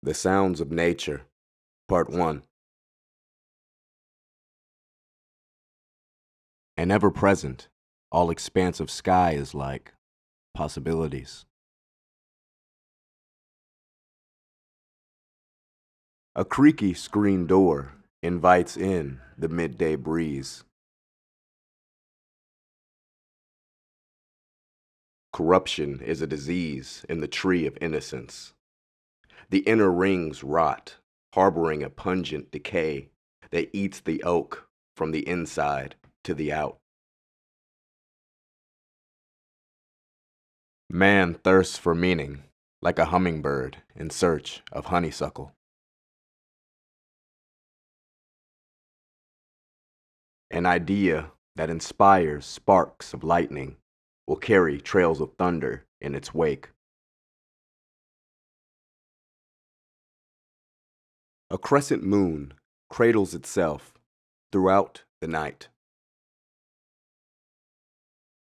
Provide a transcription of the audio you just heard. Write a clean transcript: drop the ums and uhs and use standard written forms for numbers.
The Sounds of Nature, Part 1. And ever present, all expansive sky is like possibilities. A creaky screen door invites in the midday breeze. Corruption is a disease in the tree of innocence. The inner rings rot, harboring a pungent decay that eats the oak from the inside to the out. Man thirsts for meaning, like a hummingbird in search of honeysuckle. An idea that inspires sparks of lightning will carry trails of thunder in its wake. A crescent moon cradles itself throughout the night.